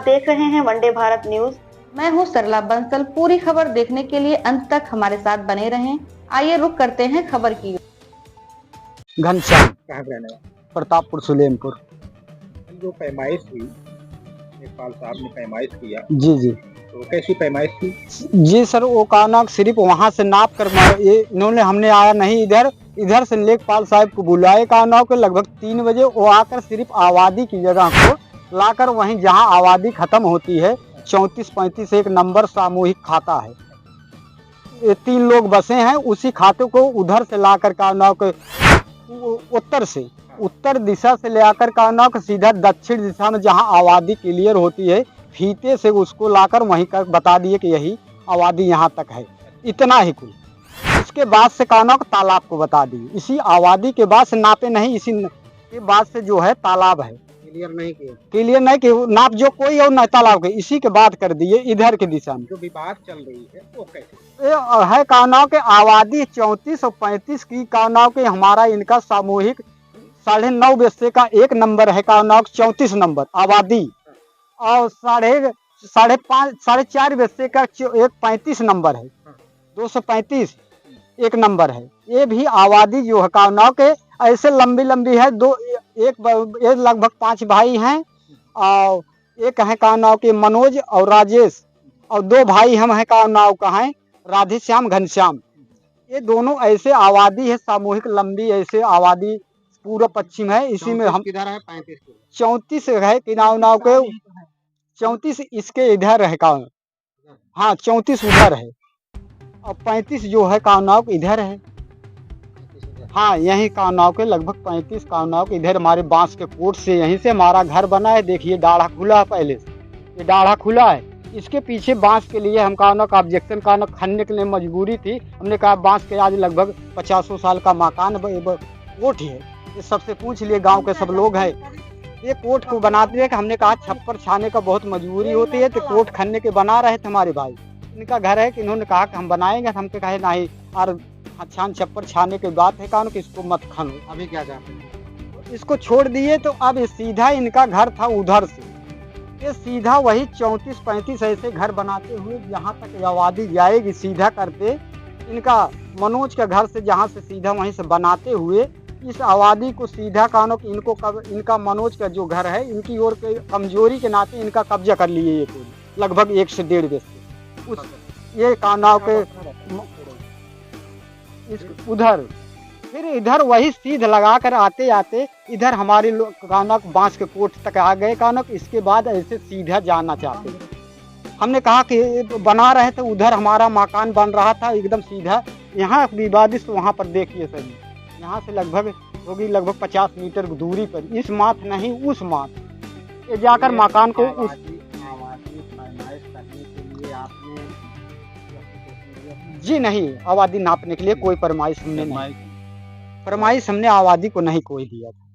देख रहे हैं वनडे भारत न्यूज। मैं हूं सरला बंसल। पूरी खबर देखने के लिए अंत तक हमारे साथ बने रहें। आइए रुक करते हैं खबर की। घनश्याम, कहाँ पे रहने वाले? प्रतापपुर सुलेमपुर। जो पैमाइश हुई, लेखपाल साहब ने पैमाइश किया, जी जी तो कैसी पैमाइश थी? जी सर, वो कहना सिर्फ वहाँ से नाप कर ये इन्होंने हमने आया नहीं, इधर से लेखपाल साहब को बुलाए कहना के लगभग 3 बजे वो आकर सिर्फ आबादी की जगह को लाकर वहीं जहाँ आबादी खत्म होती है 34-35 एक नंबर सामूहिक खाता है, ये 3 लोग बसे हैं, उसी खाते को उधर से लाकर कहना के उत्तर दिशा से ले आकर कहना के सीधा दक्षिण दिशा में जहाँ आबादी क्लियर होती है फीते से उसको लाकर वहीं कर बता दिए कि यही आबादी यहाँ तक है, इतना ही कुल। इसके बाद से कहना तालाब को बता दिए, इसी आबादी के बाद से नापे नहीं, इसी के बाद से जो है तालाब है, क्लियर नहीं किया। क्लियर नहीं कि नाप जो कोई और नहीं तालाब के, इसी के बाद कर दिए इधर के दिशा में। जो विवाद चल रही है वो कैसे है कहना के आबादी 34 और 35 की कहना के हमारा इनका सामूहिक 9.5 बस्ते का एक नंबर है कहना 34 नंबर आबादी, और 4.5 बस्ते का एक 35 नंबर है, 235 एक नंबर है। ये भी आबादी जो है कहना के ऐसे लंबी लंबी है, एक लगभग 5 भाई हैं, और एक है कहना के मनोज और राजेश, और 2 भाई हम हैं कहना का है राधेश्याम घनश्याम। ये दोनों ऐसे आबादी है सामूहिक लंबी, ऐसे आबादी पूर्व पश्चिम है, इसी में हम किधर है? 35 34 है कि नाव के 34 इसके इधर है का, हाँ 34 उधर है, और 35 जो है कानाव इधर है, हाँ यही कानाव के लगभग 35 कानाव के इधर हमारे बांस के कोट से यहीं से हमारा घर बना है। देखिए डाढ़ा खुला है, पहले से ये डाढ़ा खुला है, इसके पीछे बांस के लिए हम कानों का ऑब्जेक्शन कानों खनने के लिए मजबूरी थी, हमने कहा बांस के आज लगभग 50 साल का मकान कोट है, ये सबसे पूछ लिए गांव के सब लोग हैं, ये कोट को बनाते हैं कि हमने कहा छप्पर छाने का बहुत मजबूरी होती है, तो कोट खनने के बना रहे थे हमारे भाई, इनका घर है कि इन्होंने कहा कि हम बनाएंगे, हमके कहे नहीं और छान छप्पर छाने के बात है कानों कि इसको मत खानो। अभी क्या चाहते हैं? इसको छोड़ दिए, तो अब सीधा इनका घर था उधर से, ये सीधा वही 34-35 ऐसे घर बनाते हुए जहाँ तक आबादी जाएगी सीधा करते इनका मनोज के घर से, जहाँ से सीधा वहीं से बनाते हुए इस आबादी को सीधा कानों की इनका मनोज का जो घर है इनकी ओर के कमजोरी के नाते इनका कब्जा कर लिए ये लगभग 1 से 1.5 बस्ते उस ये कानाव के उधर, फिर इधर वही सीध लगा कर आते आते इधर हमारे कानक बांस के कोट तक आ गए कानक, इसके बाद ऐसे सीधा जाना चाहते हैं। हमने कहा कि बना रहे थे उधर हमारा मकान बन रहा था एकदम सीधा, यहाँ विवादित वहाँ पर देखिए सर, यहाँ से लगभग होगी लगभग 50 मीटर दूरी पर, इस माथ नहीं उस माथ ये जाकर मकान को उस जी नहीं, आबादी नापने के लिए कोई फरमाइश हमने नहीं, फरमाइश हमने आबादी को नहीं कोई दिया था।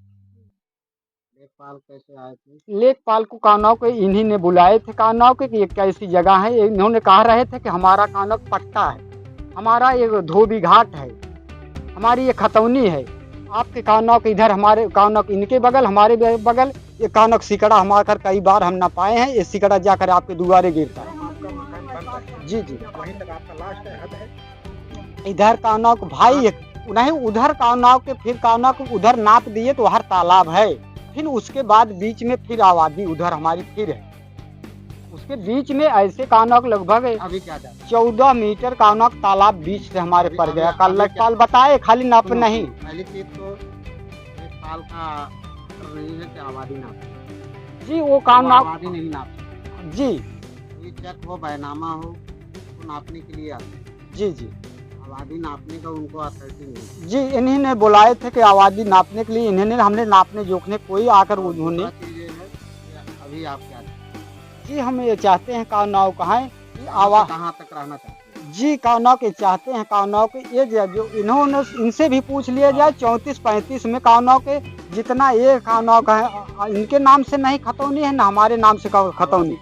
लेखपाल कैसे आए थे? लेखपाल को कानाव के इन्हीं ने बुलाए थे कानाव के कि ये कैसी जगह है, इन्होंने कहा रहे थे कि हमारा कानव पट्टा है, हमारा ये धोबी घाट है, हमारी ये खतौनी है, आपके कानव के इधर हमारे कानव इनके बगल हमारे बगल, ये कानव सिकड़ा हमारा कई बार हम ना पाए हैं, ये सिकड़ा जाकर आपके दुआरे गिरता है। जी जी वहीं तक आपका लास्ट हद है? इधर कानव भाई नहीं, उधर कानव के फिर कानव को उधर नाप दिए तो हर तालाब है, फिर उसके बाद बीच में फिर आबादी उधर हमारी फिर है, उसके बीच में ऐसे कानव लगभग अभी क्या चाहते हैं? 14 मीटर कानव तालाब बीच से हमारे पड़ गया। कल लेखपाल बताए खाली नाप नहीं, पहली चीज तो लेखपाल का नहीं है कि आबादी नाप, जी वो कानव आबादी नहीं नाप जी चेक हो बैनामा हो तो नापने के लिए आते हैं। जी जी आबादी नापने का उनको अथॉरिटी नहीं। जी इन्हीं ने बुलाए थे कि आबादी नापने के लिए, इन्होंने हमने नापने जोखने कोई आकर उन्होंने अभी आप क्या जी हम ये चाहते हैं कानाव कहाँ आवाज कहाँ तक रहना चाहते हैं? जी कानाव के चाहते हैं कानाव के ये जो इन्होंने इनसे भी पूछ लिया जाए 34-35 में कानाव के जितना ये कानाव का है, इनके नाम से नहीं खतौनी है ना हमारे नाम से खतौनी,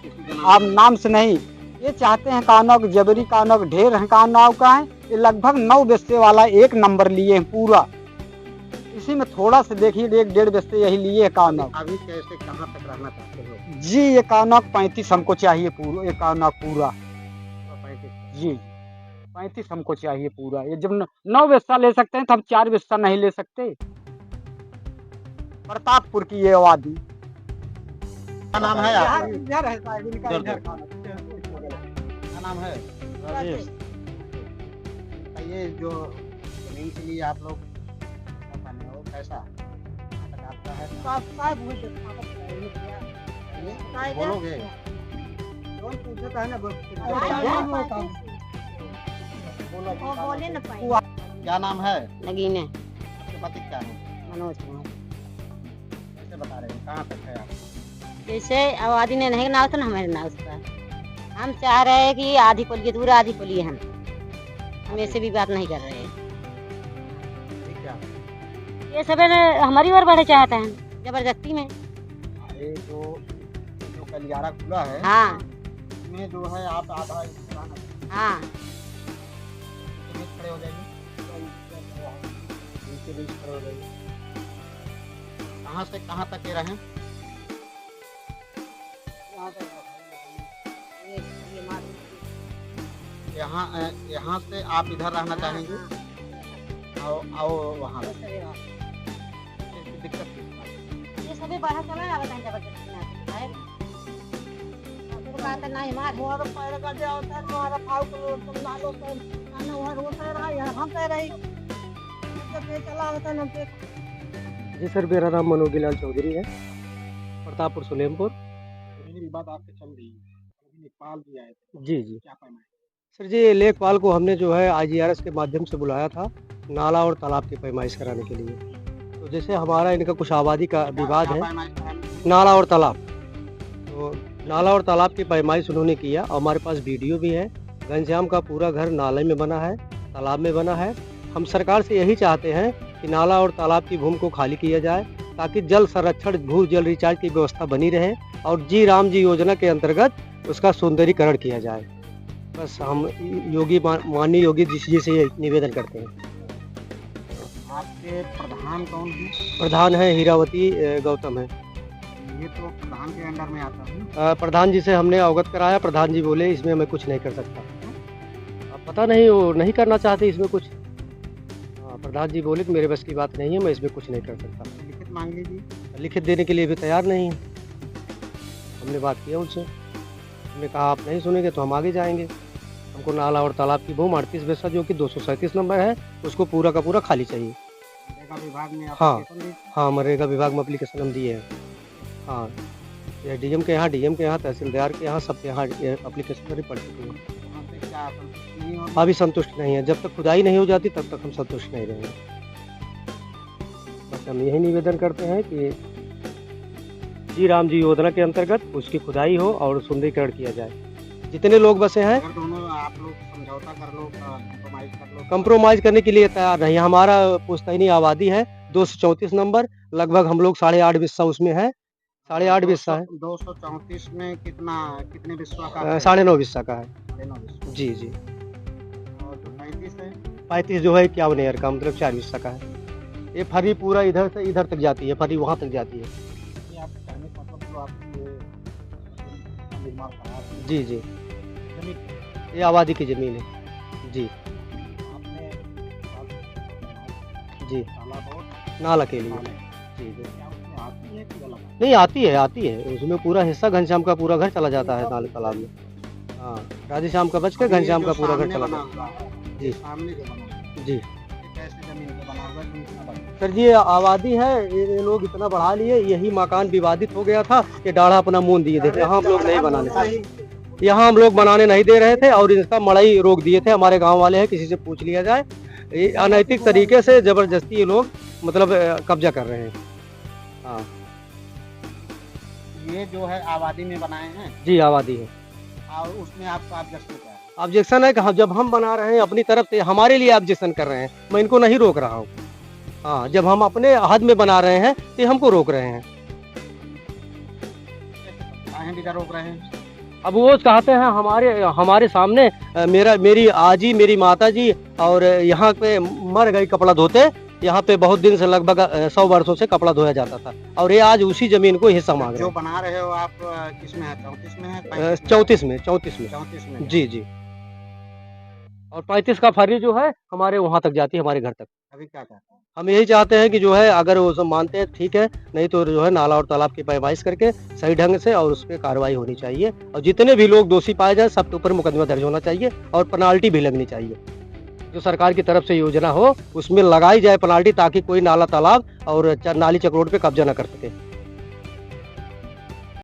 आप नाम से नहीं, ये चाहते हैं कानाव जबरी कानाव ढेर है कानाव का है, ये लगभग 9 बस्ते वाला एक नंबर लिए हैं पूरा, इसी में थोड़ा सा देखिए 1-1.5 बस्ते यही लिए एकावनाक। अभी कैसे कहाँ तक रहना चाहते हो? जी एकावनाक 35 हमको चाहिए पूरा, एकावनाक पूरा। तो 35 जी 35 हमको चाहिए पूरा। ये जब 9 बस्ता ले सकते हैं तो हम 4 बस्ता नहीं ले सकते। प्रतापपुर की ये आबादी। क्या नाम है आपका? इधर है साहब, इनका इधर इधर का। क्या नाम है? राजेश। ये जो जमीन के लिए आप लोग क्या बने हो, कैसा कहाँ तक आपका है? ये बोलोगे? क्या नाम है? नगीने आपके पति क्या है? मनोज कुमार। कैसे बता रहे हैं कहाँ तक है आप? जैसे आबादी ने नहीं नाव था ना हमारे नाव उसका, हम चाह रहे हैं कि आधी को लिए दूर, आधी को लिए हम ऐसे भी बात नहीं कर रहे हैं। ठीक है। ये सब हमारी ओर बढ़े चाहते हैं जबरदस्ती में। ये जो कलियारा खुला है, हाँ इसमें जो है आप आधा हिस्सा हाँ के बीच खड़े हो जाएंगे, बीच के बीच खड़े हो जाएंगे। कहाँ से कहाँ तक ये रहें? यहाँ से आप इधर रहना चाहेंगे? आओ वहाँ दिक्कत किस बात की? ये सभी बढ़ा चला ना बताएं जबरदस्ती ना है। तो कहते नहीं मार मोर पैर का दे होता है, मोर फाउ को तुम डालो पर ना वहां रोता रहा यार, हम कह रही जब ये चला होता ना पे। जी सर, मेरा नाम मनोगी लाल चौधरी है, प्रतापपुर सुलेमपुर। जमीनी विवाद आपके चल रही है, अभी लेखपाल भी आए थे, जी जी क्या कहना है? सर जी, लेखपाल को हमने जो है IGRS के माध्यम से बुलाया था नाला और तालाब की पैमाइश कराने के लिए। तो जैसे हमारा इनका कुछ आबादी का विवाद है, नाला और तालाब, तो नाला और तालाब की पैमाइश उन्होंने किया और हमारे पास वीडियो भी है। घनश्याम का पूरा घर नाले में बना है, तालाब में बना है। हम सरकार से यही चाहते हैं कि नाला और तालाब की भूमि को खाली किया जाए ताकि जल संरक्षण, भू जल रिचार्ज की व्यवस्था बनी रहे और जी राम जी योजना के अंतर्गत उसका सौंदर्यीकरण किया जाए। बस हम माननीय योगी जी से ये निवेदन करते हैं। आपके प्रधान कौन है? प्रधान है हीरावती गौतम है। ये तो प्रधान के अंडर में आता है। प्रधान जी से हमने अवगत कराया, प्रधान जी बोले इसमें मैं कुछ नहीं कर सकता। अब पता नहीं वो नहीं करना चाहते इसमें कुछ। प्रधान जी बोले कि मेरे बस की बात नहीं है, मैं इसमें कुछ नहीं कर सकता। लिखित मांग लीजिए। लिखित देने के लिए भी तैयार नहीं है। हमने बात किया उनसे, हमने कहा आप नहीं सुनेंगे तो हम आगे जाएंगे। हमको नाला और तालाब की भूमि 38 बिस्सा जो कि 237 नंबर है, उसको पूरा का पूरा खाली चाहिए। मनरेगा विभाग में हाँ application दी? हाँ, मनरेगा विभाग में एप्लीकेशन हम दिए हैं। हाँ, ये डीएम के यहाँ, तहसीलदार के यहाँ, सबके यहाँ एप्लीकेशन पड़ चुकी है। वहाँ से क्या संतुष्टि नहीं होगी? अभी संतुष्ट नहीं है। जब तक खुदाई नहीं हो जाती तब तक हम संतुष्ट नहीं रहेंगे। बस हम यही निवेदन करते हैं कि जी राम जी योजना के अंतर्गत उसकी खुदाई हो और सुंदरीकरण किया जाए। जितने लोग बसे हैं, अगर दोनों आप लोग समझौता कर लो, compromise कर लो। कंप्रोमाइज करने के लिए तैयार नहीं। हमारा पुश्तैनी आबादी है 234 नंबर, लगभग हम लोग 8.5 बिस्सा उसमें है, 8.5 बिस्सा है। 234 में कितने बिस्वा का है? 9.5 बिस्सा का है। 9.5 बिस्वा। जी जी। और जो 35 है? 35 जो है 51 एयर का, मतलब 4 बिस्सा का है। ये फरी पूरा इधर से इधर तक जाती है, फरी वहाँ तक जाती है। ये आपके कहने का मतलब जो आपकी ये निर्माण करा है, जी जी, जमीन ये आबादी की ज़मीन है। जी आपने जी, तालाब और नाला के लिए। नाले, जी जी, क्या उसमें आती है कि अलग है? नहीं आती है। उसमें पूरा हिस्सा घनश्याम का पूरा घर चला जाता है नाले तालाब में। हाँ, राधेश्याम का बच के अभी ये घनश्याम का जो पूरा घर सामने चला बना जाता हुआ है, जी। ये सामने जो बना हुआ है, है। जी ये कैसे जमीन पे बना हुआ है, कितना बड़ा है? सर जी, ये आबादी है, ये लोग इतना बढ़ा लिए, यही मकान विवादित हो गया था, ये डाढ़ा अपना मुंह दिए थे। यहाँ हम लोग नहीं बनाने थे, यहाँ हम लोग बनाने नहीं दे रहे थे और इसका मड़ई रोक दिए थे। हमारे गांव वाले हैं, किसी से पूछ लिया जाए। ये अनैतिक तरीके से जबरदस्ती ये लोग मतलब कब्जा कर रहे हैं। हाँ ये जो है आबादी में बनाए हैं जी, आबादी है। और उसमें आपका ऑब्जेक्शन क्या है? ऑब्जेक्शन है कि जब हम बना रहे हैं अपनी तरफ से, हमारे लिए ऑब्जेक्शन कर रहे हैं, मैं इनको नहीं रोक रहा हूँ। हाँ, जब हम अपने हद में बना रहे हैं तो हमको रोक रहे हैं। काहे बिना रोक रहे हैं? अब वो चाहते हैं हमारे सामने मेरी आजी, मेरी माता जी और यहाँ पे मर गई कपड़ा धोते, यहाँ पे बहुत दिन से लगभग 100 वर्षों से कपड़ा धोया जाता था और ये आज उसी जमीन को हिस्सा मांग रहे जो हैं। बना रहे हो आप किसमें है, 34 में है, 34 में 34 में? जी जी। और 35 का फर्री जो है हमारे वहाँ तक जाती है, हमारे घर तक। अभी क्या कहते हैं? हम यही चाहते हैं कि जो है अगर वो सब मानते हैं ठीक है, नहीं तो जो है नाला और तालाब की पैमाइश करके सही ढंग से और उस पर कार्रवाई होनी चाहिए और जितने भी लोग दोषी पाए जाए सबके ऊपर मुकदमा दर्ज होना चाहिए और पेनाल्टी भी लगनी चाहिए। जो सरकार की तरफ से योजना हो उसमें लगाई जाए पेनाल्टी ताकि कोई नाला तालाब और नाली चक्रोड पे कब्जा न कर सके।